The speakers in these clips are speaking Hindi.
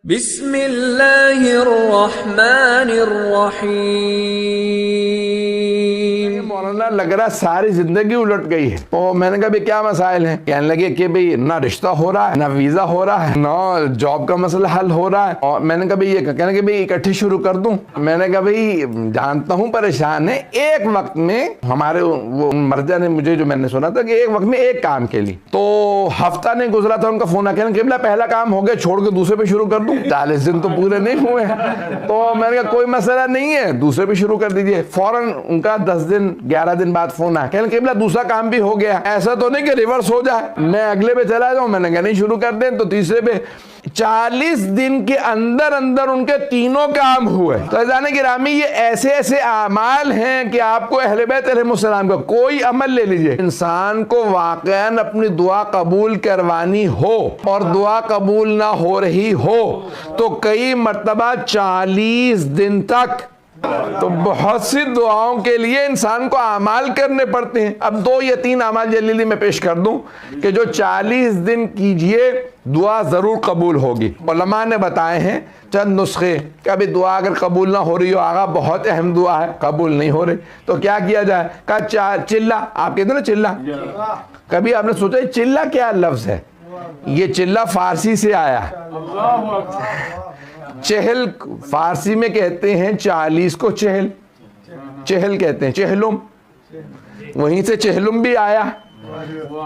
बिस्मिल्लाहिर्रहमानिर्रहीम। मौलाना लग रहा सारी जिंदगी उलट गई है। तो मैंने कहा भाई क्या मसाइल हैं? कहने लगे कि भाई ना रिश्ता हो रहा है, ना वीजा हो रहा है, ना जॉब का मसला हल हो रहा है। और मैंने कहा भाई ये कहने कि भाई इकट्ठी शुरू कर दूं। मैंने कहा भाई जानता हूं परेशान है। एक वक्त में हमारे वो मर्जा ने मुझे जो मैंने सुना था कि एक वक्त में एक काम के लिए, तो हफ्ता नहीं गुजरा था उनका फोन आके कि पहला काम हो गया, छोड़ के दूसरे पे शुरू कर दूं। 40 दिन तो पूरे नहीं हुए। तो मैंने कहा कोई मसला नहीं है, दूसरे पे शुरू कर दीजिए। फौरन उनका 10 दिन 11 दिन बाद फोन आया, कहने केबला दूसरा काम भी हो गया। ऐसा तो नहीं कि रिवर्स हो जाए, मैं अगले पे चला जाऊं। मैंने कहा नहीं, शुरू कर दें। तो तीसरे पे 40 दिन के अंदर अंदर उनके तीनों काम हुए। तो जाने की रामी ये ऐसे ऐसे आमाल हैं कि आपको अहले बैत अलैहिस्सलाम का कोई अमल ले लीजिए, इंसान को वाकईन अपनी दुआ कबूल करवानी हो और दुआ कबूल ना हो रही हो तो कई मर्तबा 40 दिन तक, तो बहुत सी दुआओं के लिए इंसान को आमाल करने पड़ते हैं। अब 2 या 3 आमाल जलीली में पेश कर दूं कि जो 40 दिन कीजिए दुआ जरूर कबूल होगी। उलमा ने बताए हैं चंद नुस्खे, कभी दुआ अगर कबूल ना हो रही हो, आगा बहुत अहम दुआ है, कबूल नहीं हो रही, तो क्या किया जाए? कहा चिल्ला, आप कहते ना चिल्ला, कभी आपने सोचा चिल्ला क्या लफ्ज है? ये चिल्ला फारसी से आया। चहल फारसी में कहते हैं 40 को चहल, चहल कहते हैं, चहलुम, वहीं से चहलुम भी आया।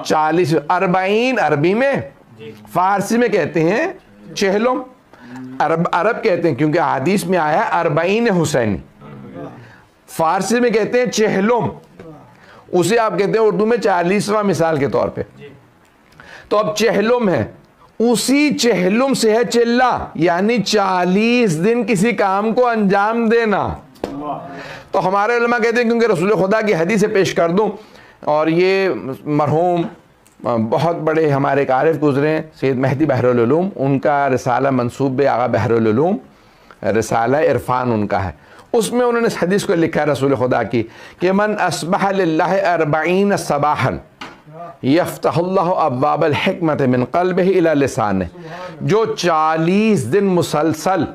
40 40 अरबी में, फारसी में कहते हैं चहलुम, अरब कहते हैं क्योंकि हदीस में आया 40 हुसैनी। फारसी में कहते हैं चहलुम, उसे आप कहते हैं उर्दू में 40वां मिसाल के तौर पे। तो अब चहलुम है, उसी चहलुम से है चिल्ला, यानी 40 दिन किसी काम को अंजाम देना। तो हमारे उलमा कहते हैं, क्योंकि रसूल खुदा की हदीस से पेश कर दूं, और ये मरहूम बहुत बड़े हमारे एक आरिफ गुजरे हैं सैयद मेहदी बहरुल उलूम, उनका रिसाला मंसूब आगा बहरुल उलूम, रिसाला इरफान उनका है। उसमें उन्होंने इस हदीस को लिखा है रसूल खुदा की कि मन अस्बह लिल्लाहि 40 सबाहन यफ्तहुल्लाहु अब्वाबल हिकमत मिन क़ल्बिही इला लिसानिही, जो 40 दिन मुसलसल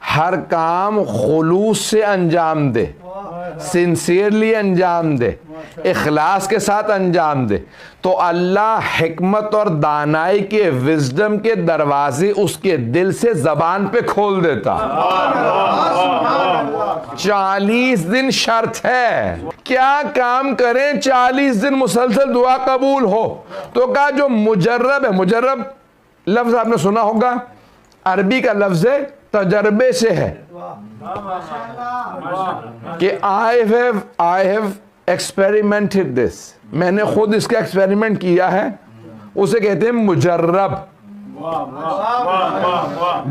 हर काम खुलूस से अंजाम दे, सिंसियरली अंजाम दे, इखलास के साथ अंजाम दे, तो अल्लाह हिकमत और दानाई के, विजडम के दरवाजे उसके दिल से जबान पे खोल देता। 40 दिन शर्त है, क्या काम करें 40 दिन मुसलसल दुआ कबूल हो? तो कहा जो मुजर्रब है, मुजर्रब लफ्ज आपने सुना होगा, अरबी का लफ्ज है, तजर्बे से है कि आई हैव एक्सपेरिमेंटेड दिस, मैंने खुद इसका एक्सपेरिमेंट किया है, उसे कहते हैं मुजर्रब।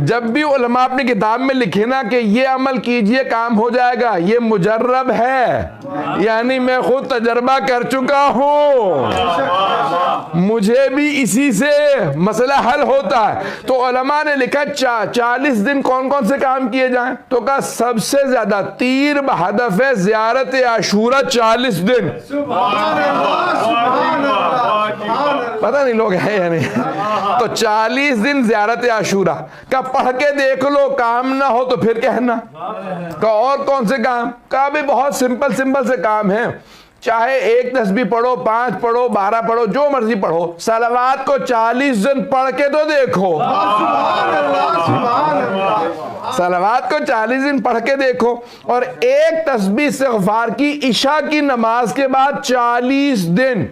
जब भी उलमा अपनी किताब में लिखे ना कि ये अमल कीजिए काम हो जाएगा, ये मुजर्रब है, यानी मैं खुद तजर्बा कर चुका हूं, मुझे भी इसी से मसला हल होता है। तो उलमा ने लिखा 40 दिन कौन कौन से काम किए जाएं? तो कहा सबसे ज्यादा तीर बहदफ ज़ियारत आशूरा 40 दिन। पता नहीं लोग हैं या नहीं। तो 40 दिन ज़ियारत आशूरा का पढ़ के देख लो, काम ना हो तो फिर कहना। का और कौन से काम? का भी बहुत सिंपल से काम है, चाहे 1 तस्बीह पढ़ो, 5 पढ़ो, 12 पढ़ो, जो मर्जी पढ़ो, सलावात को 40 दिन पढ़ के तो देखो। सलावात को 40 दिन पढ़ के देखो, और 1 तस्बीह इस्तिग़फ़ार की इशा की नमाज के बाद 40 दिन।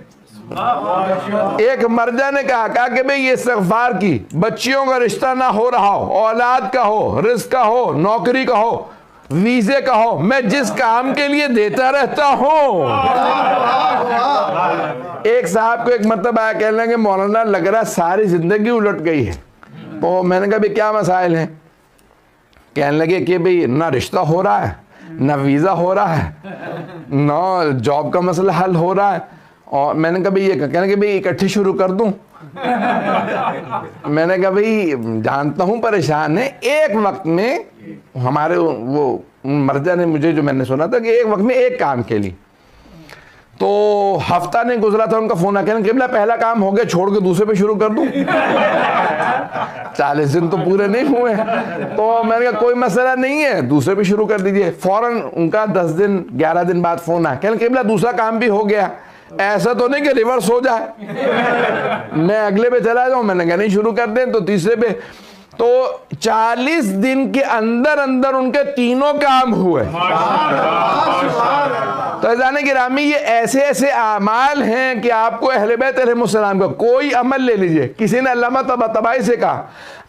एक मर्जा ने कहा कि भाई ये इस्तिग़फ़ार की, बच्चियों का रिश्ता ना हो रहा हो, औलाद का हो, रिज़्क़ का हो, नौकरी का हो, वीजे का हो, मैं जिस काम के लिए देता रहता हूं। एक साहब को एक मतलब आया, कहने लगे मौलाना लग रहा सारी जिंदगी उलट गई है। तो मैंने कहा भाई क्या मसाइल हैं? कहने लगे कि भाई ना रिश्ता हो रहा है, ना वीजा हो रहा है, ना जॉब का मसला हल हो रहा है। और मैंने कहा भाई ये कहने कि भाई इकट्ठी शुरू कर दूं। मैंने कहा भाई जानता हूं परेशान है। एक वक्त में हमारे वो मर्जा ने मुझे जो मैंने सुना था कि एक वक्त में एक काम के लिए, तो हफ्ता नहीं गुजरा था उनका फोन आके किबला पहला काम हो गया, छोड़ के दूसरे पे शुरू कर दूं। 40 दिन तो पूरे नहीं हुए। तो मैंने कहा कोई मसला नहीं है, दूसरे पे शुरू कर दीजिए। फौरन उनका 10 दिन 11 दिन बाद फोन आया, कहने किबला दूसरा काम भी हो गया, ऐसा तो नहीं कि रिवर्स हो जाए, मैं अगले पे चला जाऊं। मैंने कहा नहीं, शुरू कर दें। तो तीसरे पे, तो 40 दिन के अंदर अंदर उनके तीनों काम हुए। तो जाने गिरामी, ये ऐसे ऐसे आमाल हैं कि आपको अहले बैत अलैहिस्सलाम का कोई अमल ले लीजिए। किसी ने अल्लामा तबाई से कहा,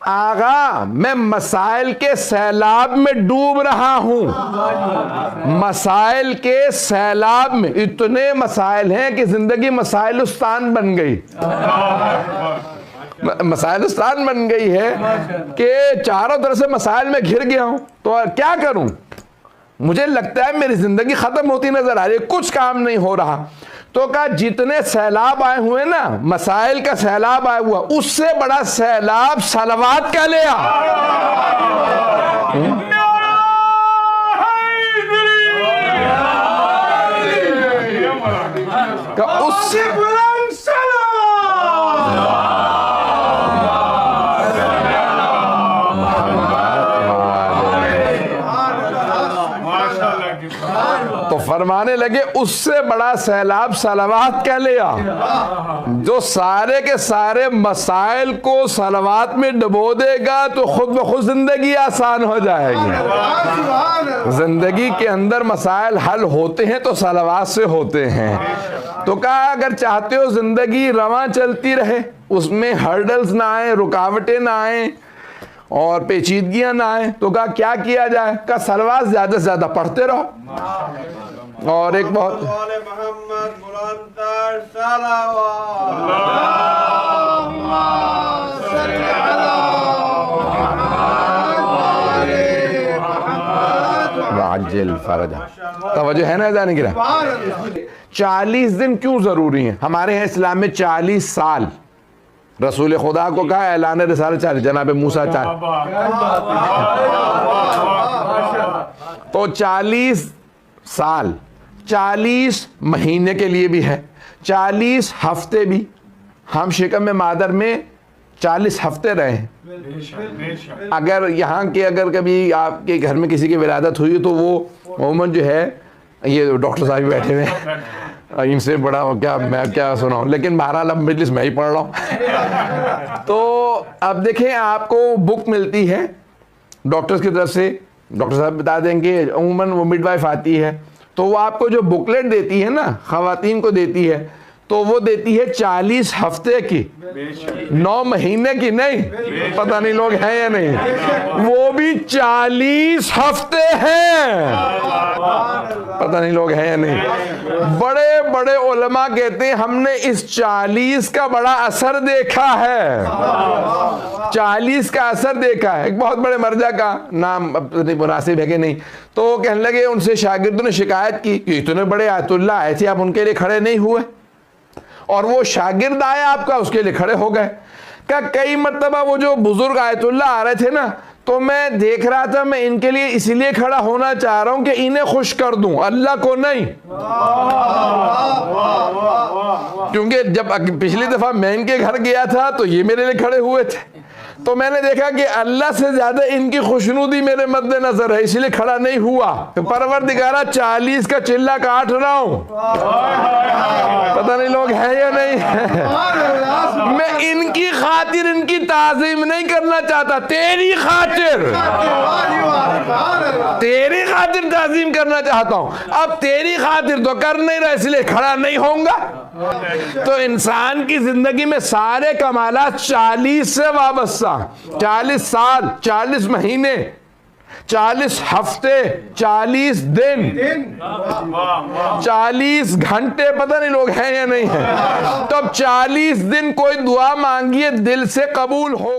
आगा मैं मसाइल के सैलाब में डूब रहा हूं, मसाइल के सैलाब में। इतने मसाइल हैं कि जिंदगी मसाइलुस्तान बन गई, मसाइलुस्तान बन गई है कि चारों तरफ से मसाइल में घिर गया हूं। तो क्या करूं, मुझे लगता है मेरी जिंदगी खत्म होती नजर आ रही है, कुछ काम नहीं हो रहा। तो कहा जितने सैलाब आए हुए ना, मसाइल का सैलाब आया हुआ, उससे बड़ा सैलाब सलवात का ले आ। उससे तो फरमाने लगे उससे बड़ा सैलाब सलवात कह लिया, जो सारे के सारे मसाइल को सलवात में डुबो देगा तो खुद ब खुद जिंदगी आसान हो जाएगी। जिंदगी के अंदर मसाइल हल होते हैं तो सलवात से होते हैं। तो कहा अगर चाहते हो जिंदगी रवां चलती रहे, उसमें हर्डल्स ना आए, रुकावटें ना आए और पेचीदगियां ना आए, तो कहा क्या किया जाए। कहा सलवात ज्यादा से ज्यादा पढ़ते रहो। और एक बहुत तवज्जो है ना, जाने गिरा। 40 दिन क्यों जरूरी है हमारे यहाँ इस्लाम में? 40 साल रसूल खुदा को कहा ऐलान रिसालत 40, जनाब मूसा 40। तो 40 साल 40 महीने के लिए भी है, 40 हफ्ते भी। हम शिकम मादर में 40 हफ्ते रहे हैं। अगर यहाँ के अगर कभी आपके घर में किसी की विलादत हुई तो वो मोहम्मद जो है, ये डॉक्टर साहब भी बैठे हुए हैं, इनसे बड़ा क्या मैं क्या सुनाऊं, लेकिन बहरहाल अब मजलिस मैं ही पढ़ रहा हूं। तो अब देखें, आपको बुक मिलती है डॉक्टर्स की तरफ से, डॉक्टर साहब बता देंगे, अमूमन वो मिडवाइफ आती है तो वो आपको जो बुकलेट देती है ना, खवातीन को देती है, तो वो देती है 40 हफ्ते की, 9 महीने की नहीं। पता नहीं लोग हैं या नहीं, वो भी 40 हफ्ते हैं। पता नहीं लोग हैं या नहीं। बड़े बड़े उलमा कहते हैं हमने इस 40 का बड़ा असर देखा है, 40 का असर देखा है। एक बहुत बड़े मर्जा का नाम मुनासिब है कि नहीं, तो कहने लगे, उनसे शागिर्दों ने शिकायत की इतने बड़े आयतुल्लाह आए थे, आप उनके लिए खड़े नहीं हुए, और वो शागिर्द आया आपका उसके लिए खड़े हो गए। क्या कई मरतबा वो जो बुजुर्ग आयतुल्ला आ रहे थे ना, तो मैं देख रहा था मैं इनके लिए इसलिए खड़ा होना चाह रहा हूं कि इन्हें खुश कर दूं, अल्लाह को नहीं। क्योंकि जब पिछली दफा मैं इनके घर गया था तो ये मेरे लिए खड़े हुए थे, तो मैंने देखा कि अल्लाह से ज्यादा इनकी खुशनुदी मेरे मद्देनजर है, इसलिए खड़ा नहीं हुआ। तो परवरदिगारा 40 का चिल्ला काट रहा हूं, पता नहीं लोग हैं या नहीं है। मैं इनकी खातिर इनकी ताजीम नहीं करना चाहता, तेरी खातिर ताजीम करना चाहता हूं। अब तेरी खातिर तो कर नहीं रहा, इसलिए खड़ा नहीं होऊंगा। तो इंसान की जिंदगी में सारे कमालात 40 से वाबस्ता, 40 साल, 40 महीने, 40 हफ्ते, 40 दिन, 40 घंटे, पता नहीं लोग हैं या नहीं है। तो अब 40 दिन कोई दुआ मांगिए दिल से कबूल हो।